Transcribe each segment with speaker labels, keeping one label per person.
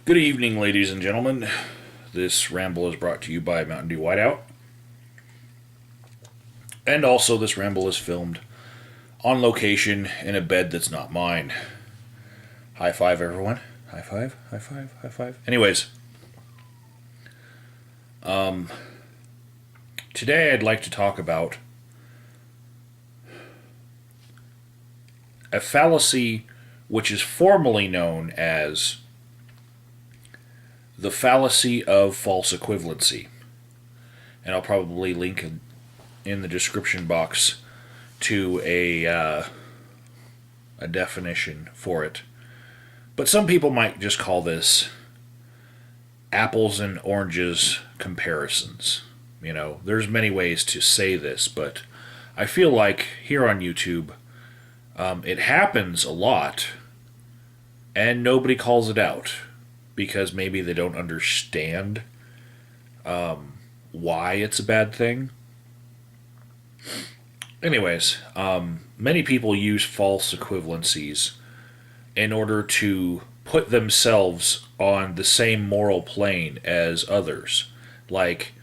Speaker 1: Good evening, ladies and gentlemen. This ramble is brought to you by Mountain Dew Whiteout. And also, this ramble is filmed on location in a bed that's not mine. High five, everyone. High five, high five, high five. Anyways, today I'd like to talk about a fallacy which is formally known as the fallacy of false equivalency. And I'll probably link in the description box to a definition for it. But some people might just call this apples and oranges comparisons. You know, there's many ways to say this, but I feel like here on YouTube, it happens a lot, and nobody calls it out because maybe they don't understand why it's a bad thing. Anyways, many people use false equivalencies in order to put themselves on the same moral plane as others. Like,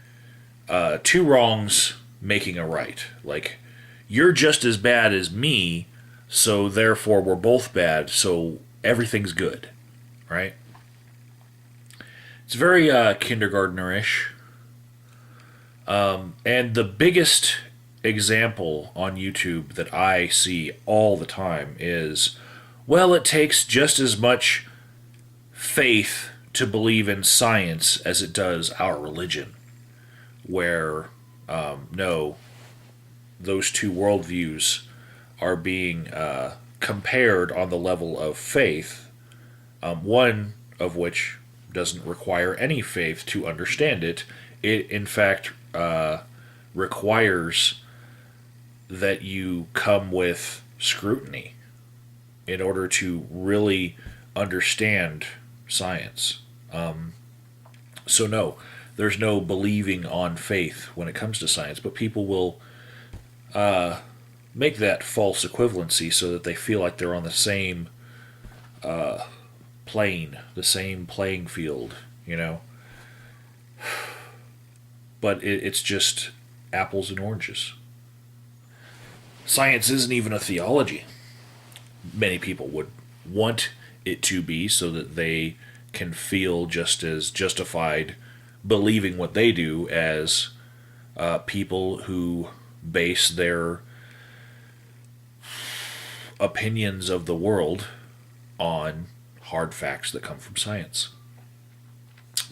Speaker 1: two wrongs making a right. Like, you're just as bad as me, so therefore we're both bad, so everything's good. Right? It's very kindergartnerish. And the biggest example on YouTube that I see all the time is, well, it takes just as much faith to believe in science as it does our religion. Where, no, those two worldviews are being compared on the level of faith, one of which doesn't require any faith to understand it. It, in fact, requires that you come with scrutiny in order to really understand science. So, no, there's no believing on faith when it comes to science, but people will make that false equivalency so that they feel like they're on the same plane, the same playing field, you know? But it's just apples and oranges. Science isn't even a theology. Many people would want it to be so that they can feel just as justified believing what they do as people who base their opinions of the world on hard facts that come from science.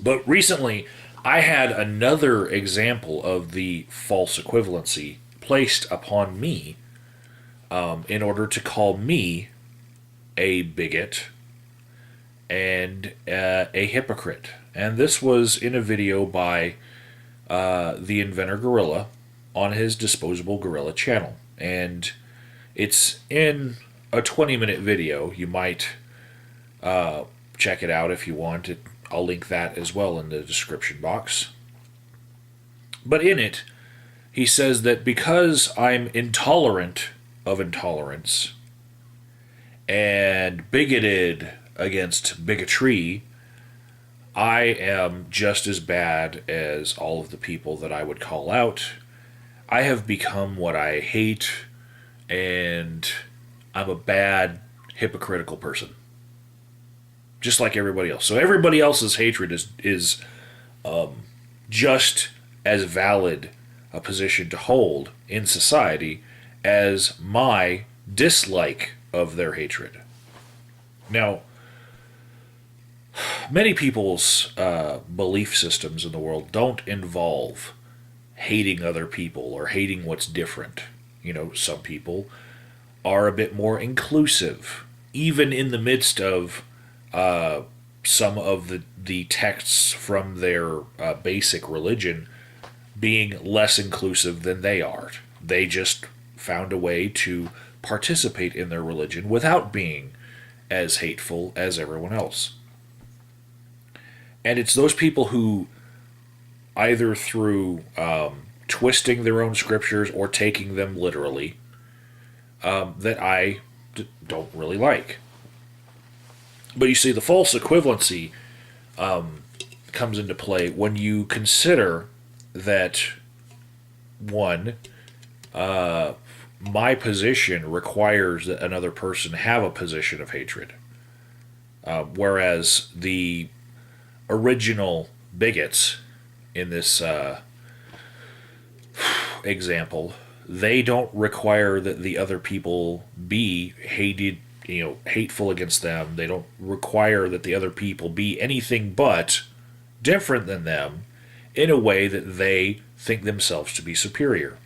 Speaker 1: But recently, I had another example of the false equivalency placed upon me in order to call me a bigot and a hypocrite. And this was in a video by the inventor Gorilla on his Disposable Gorilla channel. And it's in a 20-minute video. You might check it out if you want. I'll link that as well in the description box. But in it, he says that because I'm intolerant of intolerance and bigoted against bigotry, I am just as bad as all of the people that I would call out. I have become what I hate, and I'm a bad, hypocritical person. Just like everybody else. So everybody else's hatred is just as valid a position to hold in society as my dislike of their hatred. Now, many people's belief systems in the world don't involve hating other people or hating what's different. You know, some people are a bit more inclusive, even in the midst of some of the texts from their basic religion being less inclusive than they are. They just found a way to participate in their religion without being as hateful as everyone else. And it's those people who, either through twisting their own scriptures or taking them literally, that I don't really like. But you see, the false equivalency comes into play when you consider that, one, my position requires that another person have a position of hatred, whereas the original bigots in this example, they don't require that the other people be hated, hateful against them. They don't require that the other people be anything but different than them in a way that they think themselves to be superior.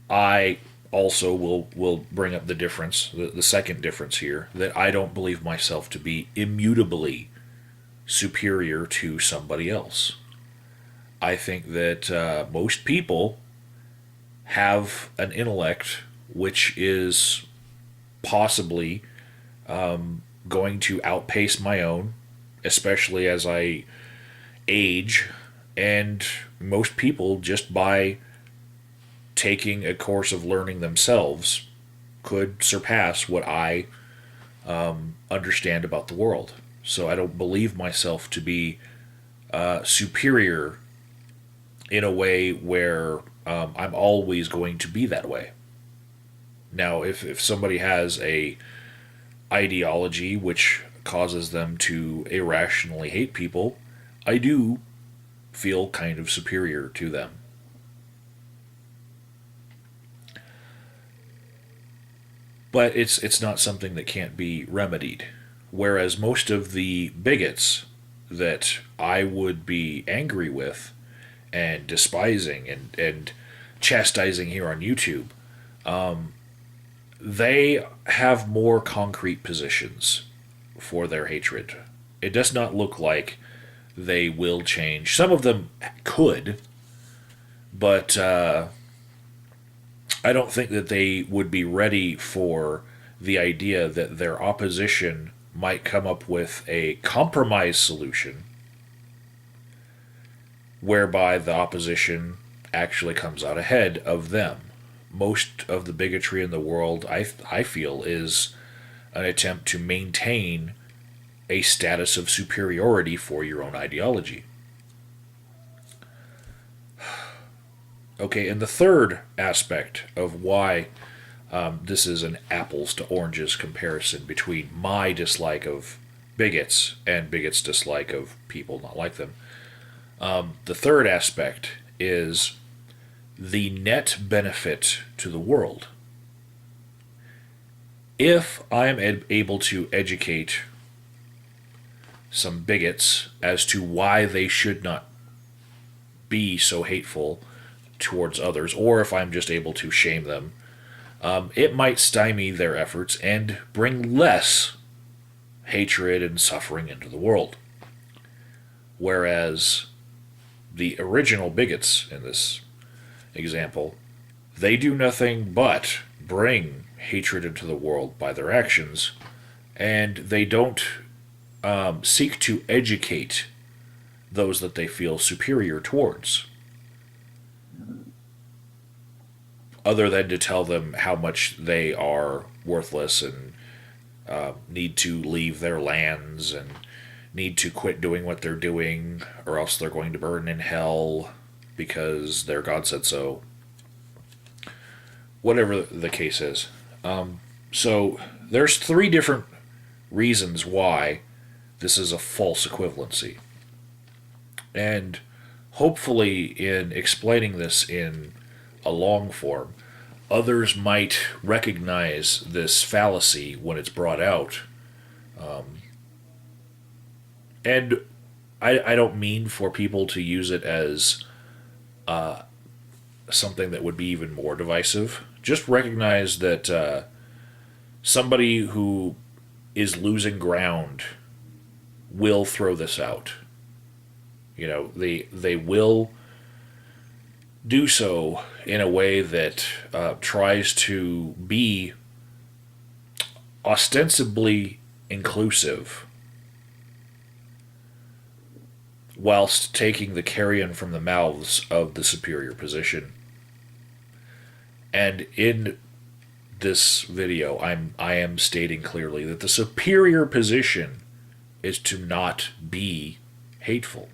Speaker 1: I also will bring up the difference, the second difference here, that I don't believe myself to be immutably superior to somebody else. I think that most people have an intellect which is possibly going to outpace my own, especially as I age. And most people, just by taking a course of learning themselves, could surpass what I understand about the world. So I don't believe myself to be superior in a way where I'm always going to be that way. Now, if somebody has a ideology which causes them to irrationally hate people, I do feel kind of superior to them. But it's not something that can't be remedied. Whereas most of the bigots that I would be angry with and despising and chastising here on YouTube, they have more concrete positions for their hatred. It does not look like they will change. Some of them could, but I don't think that they would be ready for the idea that their opposition might come up with a compromise solution whereby the opposition actually comes out ahead of them. Most of the bigotry in the world, I feel, is an attempt to maintain a status of superiority for your own ideology. Okay, and the third aspect of why this is an apples to oranges comparison between my dislike of bigots and bigots' dislike of people not like them. The third aspect is the net benefit to the world. If I am able to educate some bigots as to why they should not be so hateful towards others, or if I'm just able to shame them, it might stymie their efforts and bring less hatred and suffering into the world. Whereas the original bigots in this example, they do nothing but bring hatred into the world by their actions, and they don't seek to educate those that they feel superior towards, other than to tell them how much they are worthless and need to leave their lands and need to quit doing what they're doing, or else they're going to burn in hell because their God said so. Whatever the case is. So there's three different reasons why this is a false equivalency. And hopefully in explaining this in a long form, others might recognize this fallacy when it's brought out. And I don't mean for people to use it as something that would be even more divisive. Just recognize that somebody who is losing ground will throw this out. They will do so in a way that tries to be ostensibly inclusive whilst taking the carrion from the mouths of the superior position. And in this video, I am stating clearly that the superior position is to not be hateful.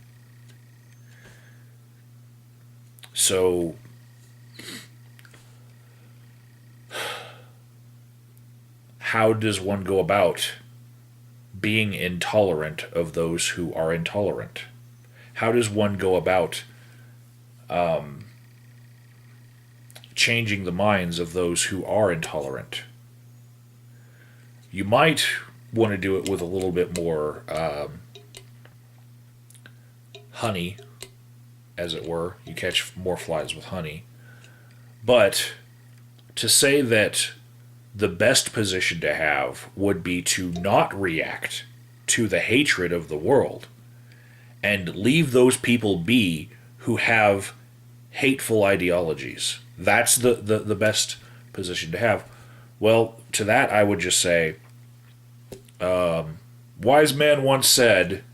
Speaker 1: So how does one go about being intolerant of those who are intolerant? How does one go about changing the minds of those who are intolerant? You might want to do it with a little bit more honey, as it were. You catch more flies with honey. But to say that the best position to have would be to not react to the hatred of the world and leave those people be who have hateful ideologies. That's the best position to have. Well, to that I would just say, wise man once said,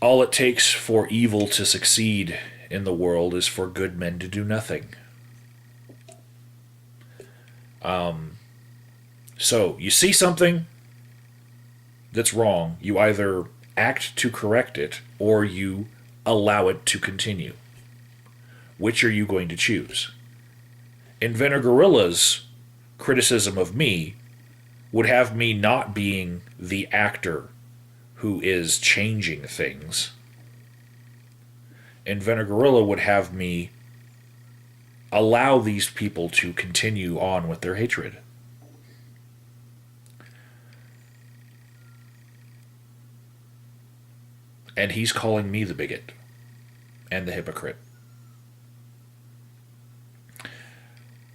Speaker 1: all it takes for evil to succeed in the world is for good men to do nothing. So, you see something that's wrong, you either act to correct it, or you allow it to continue. Which are you going to choose? Inventor Gorilla's criticism of me would have me not being the actor who is changing things. Inventor Gorilla would have me allow these people to continue on with their hatred. And he's calling me the bigot and the hypocrite.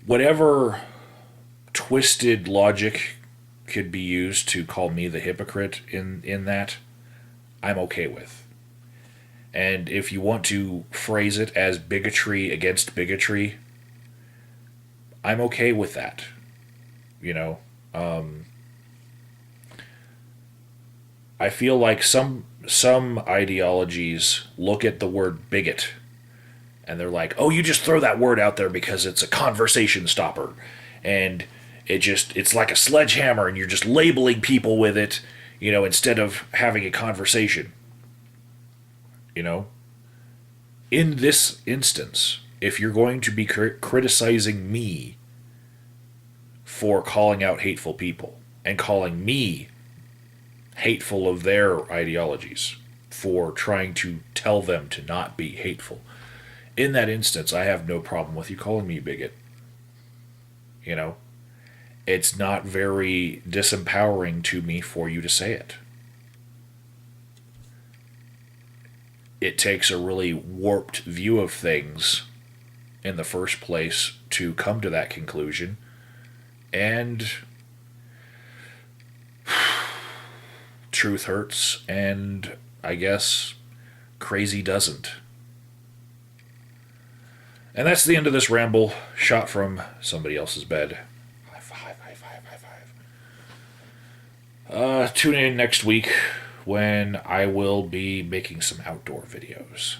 Speaker 1: Whatever twisted logic could be used to call me the hypocrite in that, I'm okay with. And if you want to phrase it as bigotry against bigotry, I'm okay with that. You know, I feel like some ideologies look at the word bigot and they're like, oh, you just throw that word out there because it's a conversation stopper, and it's like a sledgehammer, and you're just labeling people with it, you know, instead of having a conversation. You know, in this instance, if you're going to be criticizing me for calling out hateful people and calling me hateful of their ideologies for trying to tell them to not be hateful, in that instance, I have no problem with you calling me a bigot. You know, it's not very disempowering to me for you to say it. It takes a really warped view of things in the first place to come to that conclusion. And truth hurts, and I guess crazy doesn't. And that's the end of this ramble, shot from somebody else's bed. High five, high five, high five. Tune in next week when I will be making some outdoor videos.